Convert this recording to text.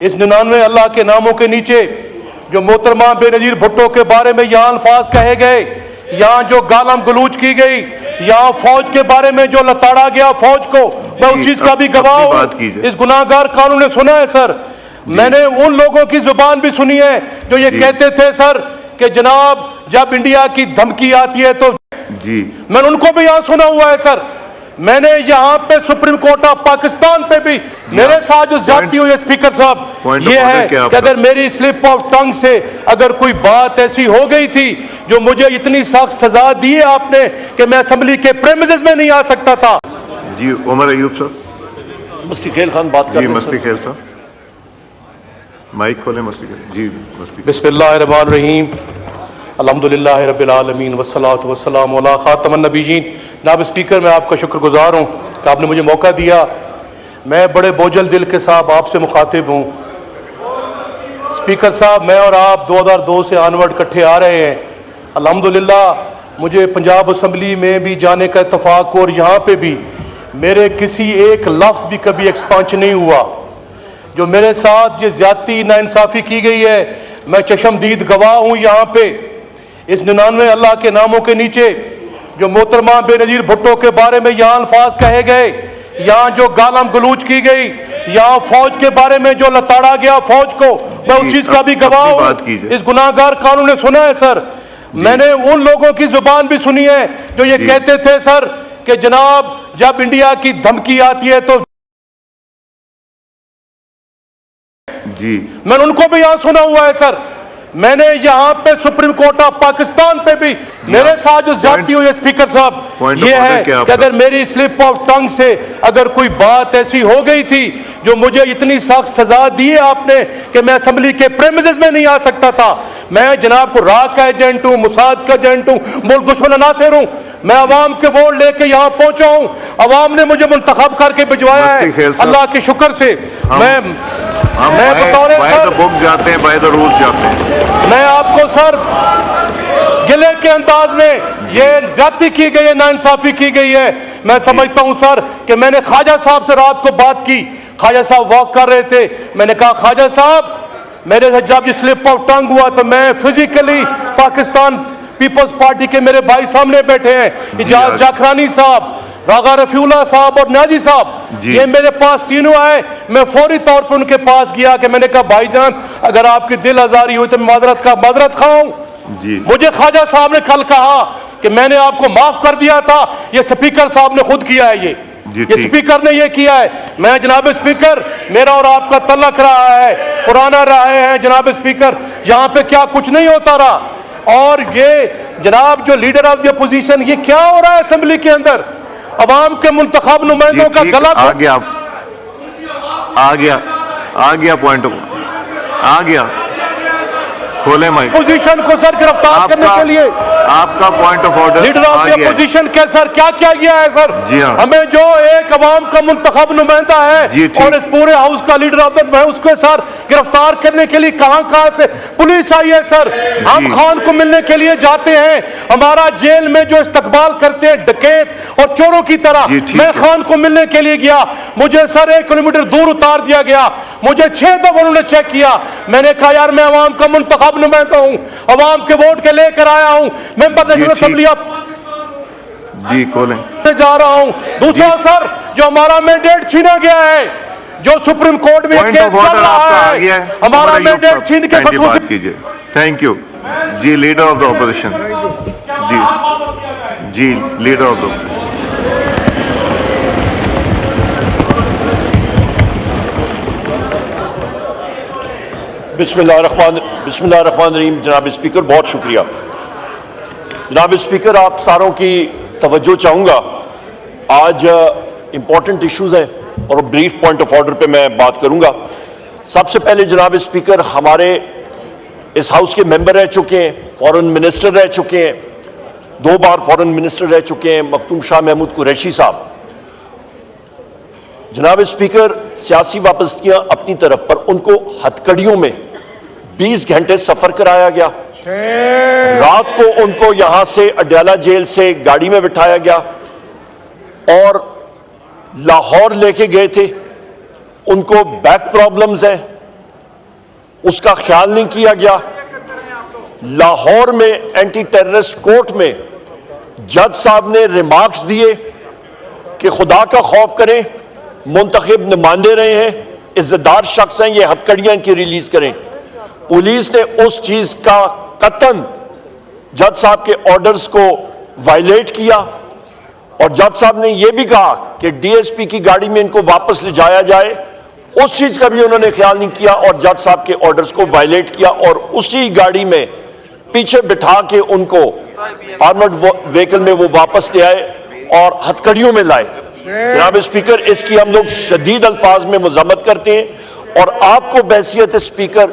इस 99 अल्लाह के नामों के नीचे जो मोहतरमा बेनजीर भुट्टो के बारे में यहाँ अल्फाज कहे गए, यहाँ जो गालम गलूच की गई, यहाँ फौज के बारे में जो लताड़ा गया फौज को, मैं उस चीज का भी गवाह हूँ। इस गुनाहगार कानून ने सुना है सर, मैंने उन लोगों की जुबान भी सुनी है जो ये कहते थे सर कि जनाब जब इंडिया की धमकी आती है तो जी, मैंने उनको भी यहाँ सुना हुआ है सर। मैंने यहाँ पे सुप्रीम कोर्ट ऑफ पाकिस्तान पे भी मेरे साथ जो जाती हुई स्पीकर साहब ये है कि अगर मेरी स्लिप ऑफ टंग से अगर कोई बात ऐसी हो गई थी जो मुझे इतनी सख्त सजा दी है आपने कि मैं असेंबली के प्रेमिसेस में नहीं आ सकता था। जी उमर अयूब सर। मुफ्ती खेल खान बात कर रहे हैं। मुफ्ती खेल साहब माइक खोले। मुफ्ती खेल जी। बिस्मिल्लाहिर्रहमानिर्रहीम अल्हम्दुलिल्लाहि रब्बिल आलमीन वस्सलातु वस्सलामु अला खातमन नबीयीन। जनाब स्पीकर, मैं आपका शुक्रगुजार हूँ कि आपने मुझे मौका दिया। मैं बड़े बोझल दिल के साथ आपसे मुखातिब हूँ। स्पीकर साहब, मैं और आप 2002 से आनवर्ड इकट्ठे आ रहे हैं। अल्हम्दुलिल्लाह मुझे पंजाब असम्बली में भी जाने का इत्तफाक हो और यहाँ पे भी मेरे किसी एक लफ्ज़ भी कभी एक्सपांशन नहीं हुआ। जो मेरे साथ ये ज्यादती नाइंसाफ़ी की गई है, मैं चशमदीद गवाह हूँ। यहाँ पे इस 99 अल्लाह के नामों के नीचे जो मोहतरमा बेनजीर भुट्टो के बारे में यहाँ अल्फाज कहे गए, यहाँ जो गालम गलूच की गई, यहाँ फौज के बारे में जो लताड़ा गया फौज को, मैं उस चीज का भी गवाह हूँ। इस गुनाहगार कानून ने सुना है सर, मैंने उन लोगों की जुबान भी सुनी है जो ये कहते थे सर कि जनाब जब इंडिया की धमकी आती है तो जी, मैंने उनको भी यहाँ सुना हुआ है सर। मैंने यहाँ पे सुप्रीम कोर्ट ऑफ पाकिस्तान पे भी मेरे साथ जो जाती हुई स्पीकर साहब ये है कि अगर मेरी स्लिप ऑफ टंग से अगर कोई बात ऐसी हो गई थी जो मुझे इतनी सख्त सजा दी है आपने कि मैं असेंबली के प्रेमिसेस में नहीं आ सकता था। मैं जनाब को रात का एजेंट हूँ, मुसाद का एजेंट हूँ, मुल्क दुश्मन नासिर हूँ। मैं अवाम के वोट लेके यहाँ पहुंचा हूँ, अवाम ने मुझे मुंतखब करके भिजवाया है अल्लाह के शुक्र से। मैं बतौर सर बुक जाते हैं, बाय द रूल्स जाते हैं। मैं आपको सर गिले के अंदाज में ये ज्यादती की गई है, नाइंसाफी की गई है। मैं समझता हूं सर कि मैंने ख्वाजा साहब से रात को बात की, ख्वाजा साहब वॉक कर रहे थे। मैंने कहा ख्वाजा साहब मेरे से जब ये स्लिप ऑफ टंग हुआ तो मैं फिजिकली पाकिस्तान पीपल्स पार्टी के मेरे भाई सामने बैठे हैं, इजाज जाखरानी साहब, रागा रफीउल्लाह साहब और नाजी साहब, ये मेरे पास तीनों आए। मैं फौरी तौर पर उनके पास गया कि मैंने कहा भाईजान अगर आपकी दिल आजारी हुई तो माजरत खाऊं। मुझे ख्वाजा साहब ने कल कहा कि मैंने आपको माफ कर दिया था, ये स्पीकर साहब ने खुद किया है, ये स्पीकर ने ये किया है। मैं जनाब स्पीकर, मेरा और आपका तल्लक रहा है, पुराना रहे हैं जनाब स्पीकर, यहाँ पे क्या कुछ नहीं होता रहा। और ये जनाब जो लीडर ऑफ द अपोजिशन, ये क्या हो रहा है असेंबली के अंदर, अवाम के मुंतखब नुमाइंदों का गला आ गया पॉइंट आ गया। खोले माइक। पोजीशन को सर गिरफ्तार करने के लिए आपका point of order. Leader of the opposition के सर क्या क्या किया है सर? जी हाँ। हमें जो एक अवाम का मुंतखब नुमाइंदा है और इस पूरे हाउस का लीडर ऑफ द, उसको सर गिरफ्तार करने के लिए कहां से पुलिस आई है सर? हम खान को मिलने के लिए जाते हैं, हमारा जेल में जो इस्तकबाल करते हैं डकैत और चोरों की तरह, मैं खान को मिलने के लिए गया, मुझे सर 1 किलोमीटर दूर उतार दिया गया, मुझे 6 दफा उन्होंने चेक किया। मैंने कहा यार मैं अवाम का मुंतखब नुमाइंदा हूं, अवाम के वोट के लेकर आया हूं, मेंबर नेशनल असेंबली जी खोलें जा रहा हूं। दूसरा सर जो हमारा मैंडेट छीना गया है, जो सुप्रीम कोर्ट में केस चल रहा है, हमारा मैंडेट छीन के बात कीजिए। थैंक यू जी। Leader of the opposition ji leader of the बिस्मिल्लाहिर्रहमानिर्रहीम। जनाब स्पीकर बहुत शुक्रिया। जनाब स्पीकर, आप सारों की तवज्जो चाहूँगा। आज इम्पॉर्टेंट इश्यूज हैं और ब्रीफ पॉइंट ऑफ ऑर्डर पे मैं बात करूँगा। सबसे पहले जनाब स्पीकर, हमारे इस हाउस के मेंबर रह चुके हैं, फॉरेन मिनिस्टर रह चुके हैं, 2 बार फॉरेन मिनिस्टर रह चुके हैं, मखदूम शाह महमूद कुरैशी साहब। जनाब स्पीकर, सियासी वापसियाँ अपनी तरफ पर उनको हथकड़ियों में 20 घंटे सफर कराया गया, रात को उनको यहां से अडयाला जेल से गाड़ी में बिठाया गया और लाहौर लेके गए थे। उनको बैक प्रॉब्लम्स हैं, उसका ख्याल नहीं किया गया। लाहौर में एंटी टेररिस्ट कोर्ट में जज साहब ने रिमार्क्स दिए कि खुदा का खौफ करें, मुंतखब नुमाइंदे रहे हैं, इज्जतदार शख्स हैं, ये हथकड़ियां इनकी रिलीज करें। पुलिस ने उस चीज का कतन जज साहब के ऑर्डर्स को वायलेट किया और जज साहब ने यह भी कहा कि डीएसपी की गाड़ी में इनको वापस ले जाया जाए, उस चीज का भी उन्होंने ख्याल नहीं किया और जज साहब के ऑर्डर्स को वायलेट किया और उसी गाड़ी में पीछे बिठा के उनको आर्मर्ड व्हीकल में वो वापस ले आए और हथकड़ियों में लाए। जनाब स्पीकर, इसकी हम लोग शदीद अल्फाज में मजम्मत करते हैं और आपको बहसियत स्पीकर